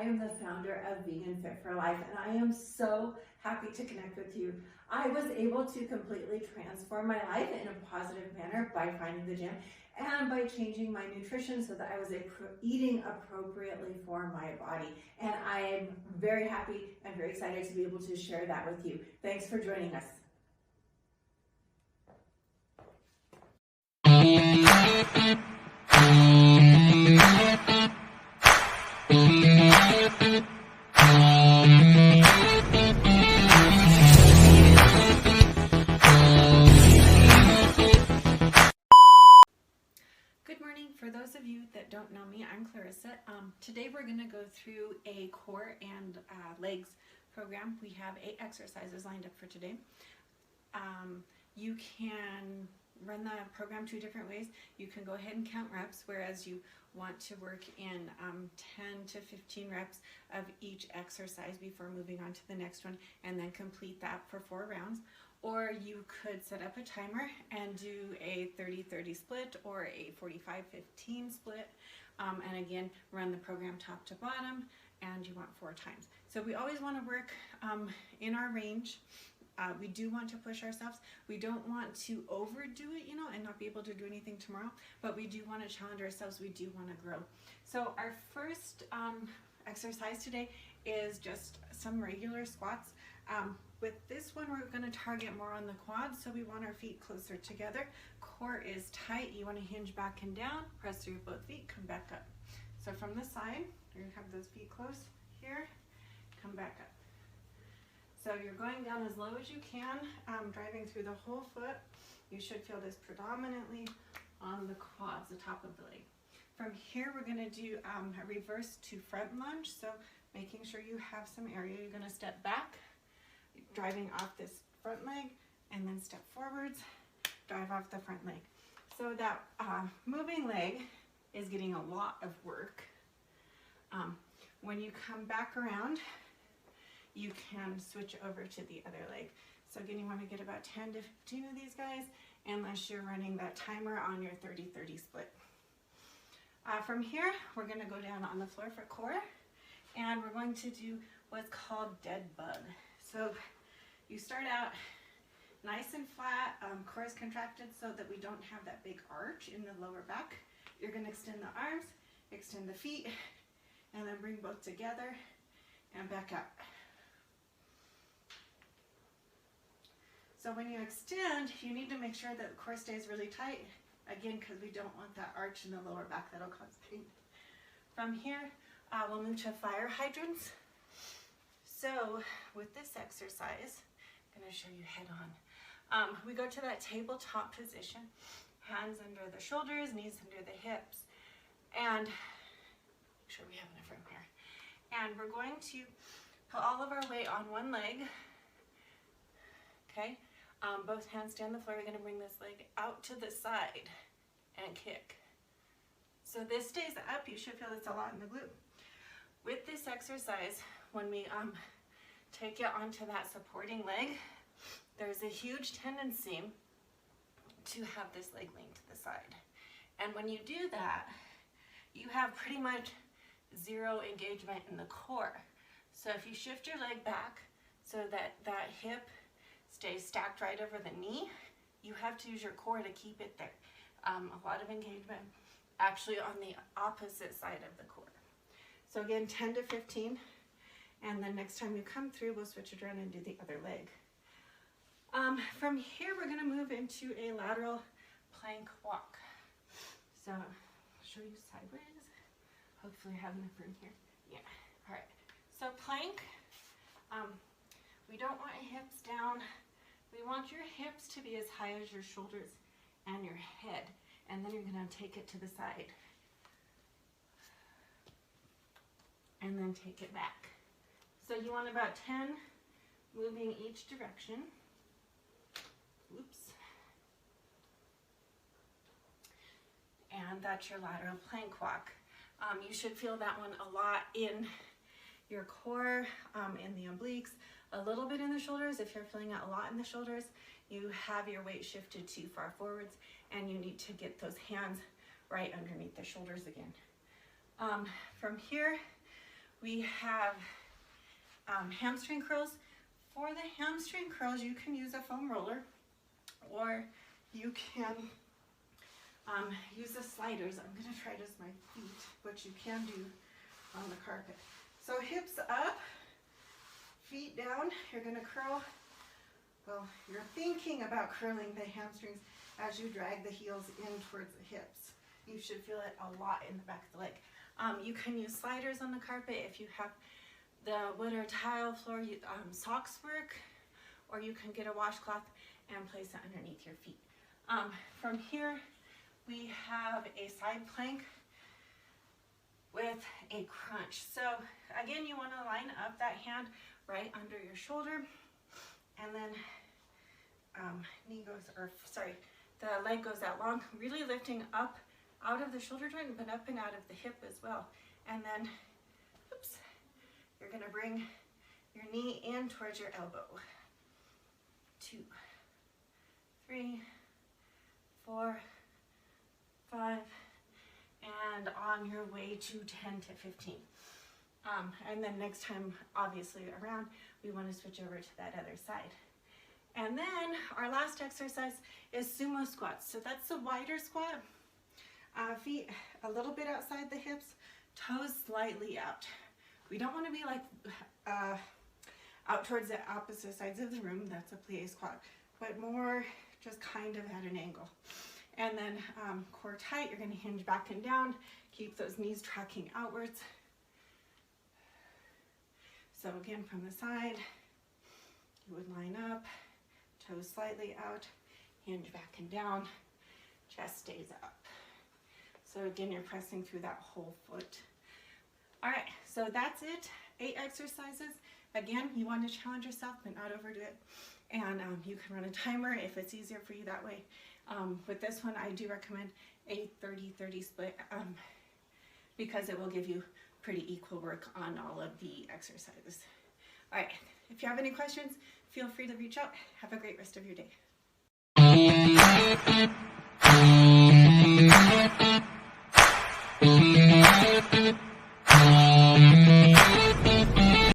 am the founder of Vegan Fit for Life, and I am so happy to connect with you. I was able to completely transform my life in a positive manner by finding the gym and by changing my nutrition so that I was eating appropriately for my body. And I am very happy and very excited to be able to share that with you. Thanks for joining us. Good morning. For those of you that don't know me, I'm Clarissa. Today we're going to go through a core and legs program. We have 8 exercises lined up for today. You can run the program 2 different ways. You can go ahead and count reps, whereas you want to work in 10 to 15 reps of each exercise before moving on to the next one, and then complete that for 4 rounds. Or you could set up a timer and do a 30-30 split or a 45-15 split, and again run the program top to bottom, and you want 4 times. So we always want to work in our range. We do want to push ourselves. We don't want to overdo it, and not be able to do anything tomorrow, but we do want to challenge ourselves. We do want to grow. So our first exercise today is just some regular squats. With this one, we're going to target more on the quads, so we want our feet closer together. Core is tight. You want to hinge back and down, press through both feet, come back up. So from the side, you're going to have those feet close here, come back up. So you're going down as low as you can, driving through the whole foot. You should feel this predominantly on the quads, the top of the leg. From here, we're going to do a reverse to front lunge. So making sure you have some area. You're going to step back, driving off this front leg, and then step forwards, drive off the front leg. So that moving leg is getting a lot of work. When you come back around, you can switch over to the other leg. So again, you want to get about 10 to 15 of these guys, unless you're running that timer on your 30-30 split. From here, we're going to go down on the floor for core, and we're going to do what's called dead bug. So you start out nice and flat, core is contracted so that we don't have that big arch in the lower back. You're going to extend the arms, extend the feet, and then bring both together and back up. So when you extend, you need to make sure that the core stays really tight, again, because we don't want that arch in the lower back. That'll cause pain. From here, we'll move to fire hydrants. So with this exercise, I'm going to show you head on. We go to that tabletop position, hands under the shoulders, knees under the hips, and make sure we have enough room here. And we're going to put all of our weight on one leg. Okay, both hands stay on the floor. We're going to bring this leg out to the side and kick. So this stays up. You should feel this a lot in the glute. With this exercise, when we take it onto that supporting leg, there's a huge tendency to have this leg lean to the side. And when you do that, you have pretty much 0 engagement in the core. So if you shift your leg back so that that hip stays stacked right over the knee, you have to use your core to keep it there. A lot of engagement actually on the opposite side of the core. So again, 10 to 15, and then next time you come through, we'll switch it around and do the other leg. From here, we're going to move into a lateral plank walk. So I'll show you sideways. Hopefully I have enough room here. Yeah, all right. So plank, we don't want hips down. We want your hips to be as high as your shoulders and your head, and then you're going to take it to the side and then take it back. So you want about 10 moving each direction. Oops. And that's your lateral plank walk. You should feel that one a lot in your core, in the obliques, a little bit in the shoulders. If you're feeling it a lot in the shoulders, you have your weight shifted too far forwards, and you need to get those hands right underneath the shoulders again. From here, We have hamstring curls. For the hamstring curls, you can use a foam roller, or you can use the sliders. I'm going to try just my feet, which you can do on the carpet. So hips up, feet down. You're going to curl. Well, you're thinking about curling the hamstrings as you drag the heels in towards the hips. You should feel it a lot in the back of the leg. You can use sliders on the carpet if you have the wood or tile floor. Socks work, or you can get a washcloth and place it underneath your feet. From here, we have a side plank with a crunch. So again, you want to line up that hand right under your shoulder, and then the leg goes that long, really lifting up out of the shoulder joint, but up and out of the hip as well. And then, oops, you're gonna bring your knee in towards your elbow. 2, 3, 4, 5, and on your way to 10 to 15. And then next time, obviously around, we want to switch over to that other side. And then our last exercise is sumo squats. So that's the wider squat. Feet a little bit outside the hips, toes slightly out. We don't want to be like out towards the opposite sides of the room. That's a plie squat, but more just kind of at an angle. And then core tight, you're going to hinge back and down. Keep those knees tracking outwards. So again, from the side, you would line up, toes slightly out, hinge back and down, chest stays up. So again, you're pressing through that whole foot. All right, so that's it. 8 exercises. Again, you want to challenge yourself, but not overdo it. And you can run a timer if it's easier for you that way. With this one, I do recommend a 30-30 split because it will give you pretty equal work on all of the exercises. All right, if you have any questions, feel free to reach out. Have a great rest of your day.